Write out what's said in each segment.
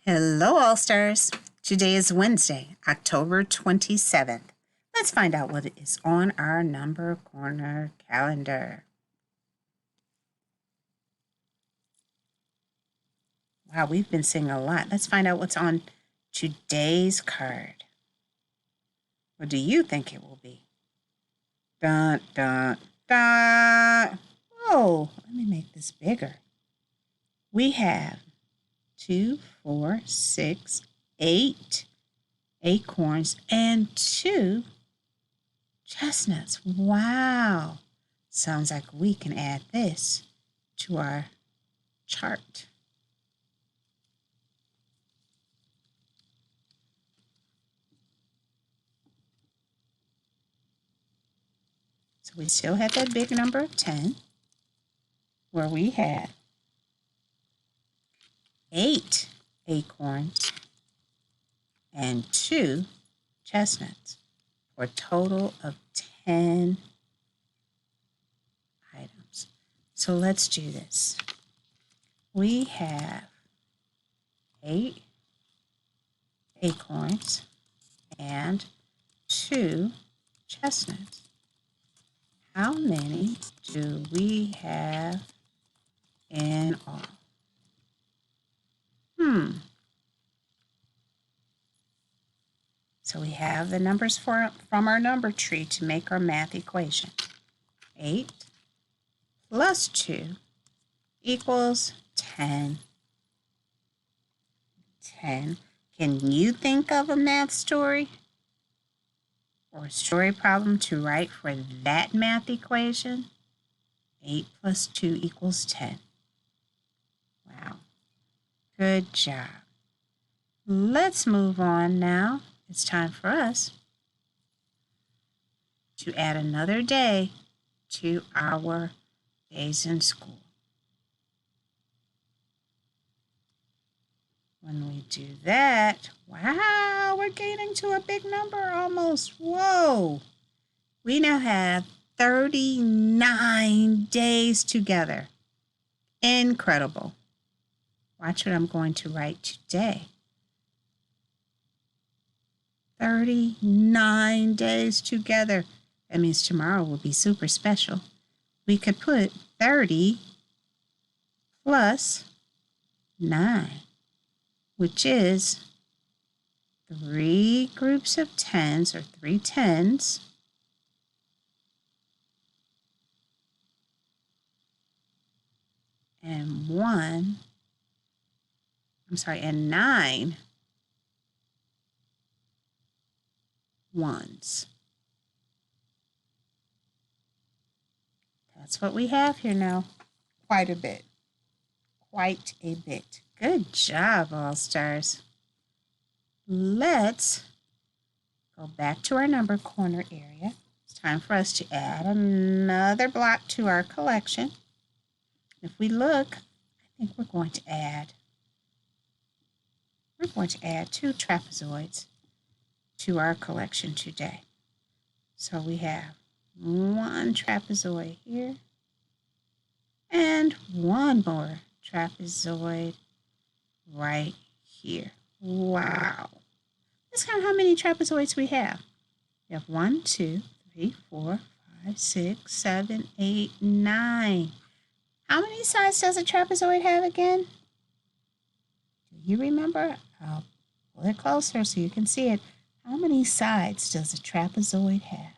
Hello, All Stars. Today is Wednesday, October 27th. Let's find out what is on our number corner calendar. Wow, we've been seeing a lot. Let's find out what's on today's card. What do you think it will be? Dun, dun, dun. Oh, let me make this bigger. We have 2, 4, 6, 8 acorns and 2 chestnuts. Wow. Sounds like we can add this to our chart. So we still have that big number of 10, where we had 8 acorns and 2 chestnuts, for a total of 10 items. So let's do this. We have 8 acorns and 2 chestnuts. How many do we have in all? So we have the numbers from our number tree to make our math equation. 8 plus 2 equals 10. 10. Can you think of a math story or a story problem to write for that math equation? 8 plus 2 equals 10. Wow. Good job. Let's move on now. It's time for us to add another day to our days in school. When we do that, wow, we're getting to a big number almost. Whoa! We now have 39 days together. Incredible. Watch what I'm going to write today. 39 days together. That means tomorrow will be super special. We could put 30 plus 9, which is 3 groups of 10s, or 3 10s, and 9 ones. That's what we have here now. Quite a bit. Quite a bit. Good job, All Stars. Let's go back to our number corner area. It's time for us to add another block to our collection. If we look, I think we're going to add 2 trapezoids to our collection today. So we have 1 trapezoid here and 1 more trapezoid right here. Wow. Let's count how many trapezoids we have. We have 1, 2, 3, 4, 5, 6, 7, 8, 9. How many sides does a trapezoid have again? Do you remember? I'll pull it closer so you can see it. How many sides does a trapezoid have?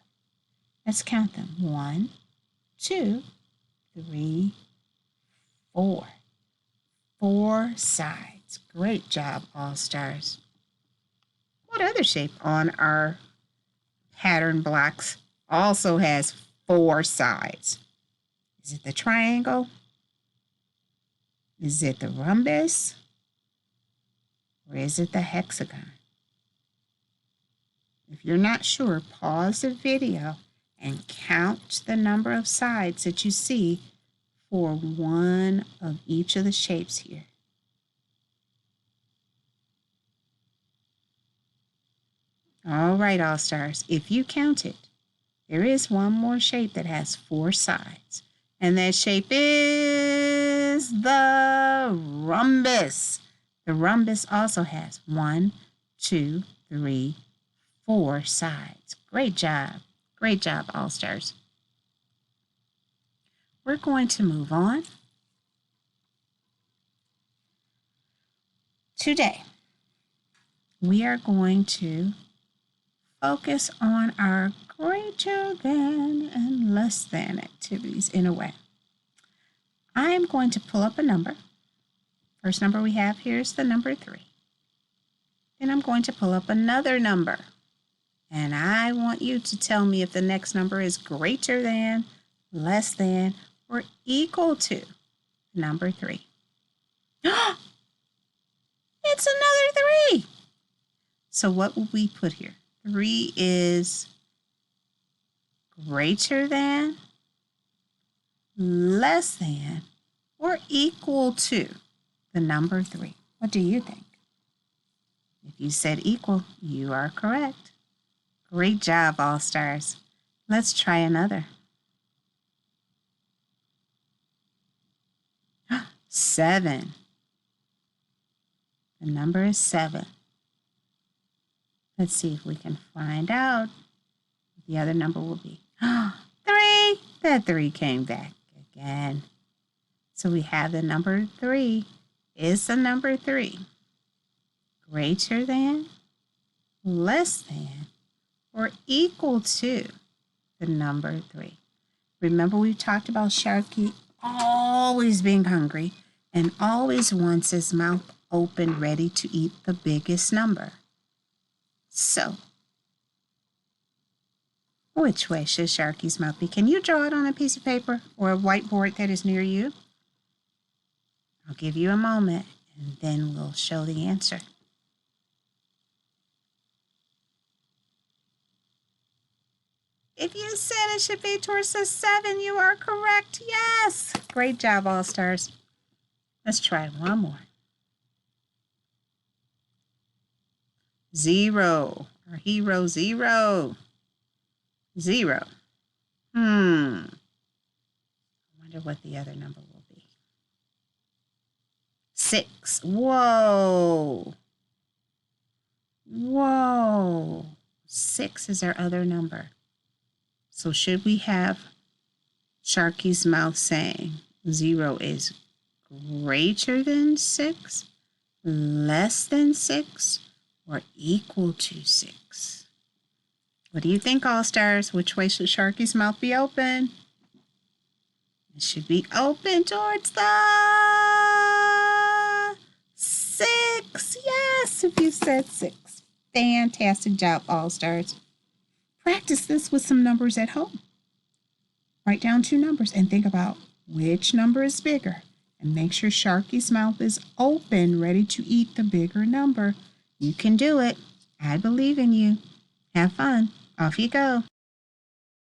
Let's count them. 1, 2, 3, 4. 4 sides. Great job, All Stars. What other shape on our pattern blocks also has 4 sides? Is it the triangle? Is it the rhombus? Or is it the hexagon? If you're not sure, pause the video and count the number of sides that you see for one of each of the shapes here. All right, All Stars, if you count it, there is one more shape that has 4 sides, and that shape is the rhombus. The The rhombus also has 1, 2, 3, 4 sides. Great job. Great job, All-Stars. We're going to move on. Today, we are going to focus on our greater than and less than activities in a way. I am going to pull up a number. First number we have here is the number 3. Then I'm going to pull up another number. And I want you to tell me if the next number is greater than, less than, or equal to number 3. It's another 3. So what will we put here? 3 is greater than, less than, or equal to the number 3. What do you think? If you said equal, you are correct. Great job, All-Stars. Let's try another. 7. The number is 7. Let's see if we can find out what the other number will be. 3! That 3 came back again. So we have the number 3. Is the number 3 greater than, less than, or equal to the number 3? Remember we talked about Sharky always being hungry and always wants his mouth open, ready to eat the biggest number. So, which way should Sharky's mouth be? Can you draw it on a piece of paper or a whiteboard that is near you? I'll give you a moment and then we'll show the answer. If you said it should be towards the 7, you are correct. Yes! Great job, All-Stars. Let's try one more. 0. Our hero, 0. 0. I wonder what the other number will be. 6. Whoa. Whoa. 6 is our other number. So should we have Sharky's mouth saying 0 is greater than 6, less than 6, or equal to 6? What do you think, All-Stars? Which way should Sharky's mouth be open? It should be open towards the 6. Yes, if you said 6. Fantastic job, All-Stars. Practice this with some numbers at home. Write down 2 numbers and think about which number is bigger. And make sure Sharky's mouth is open, ready to eat the bigger number. You can do it. I believe in you. Have fun. Off you go.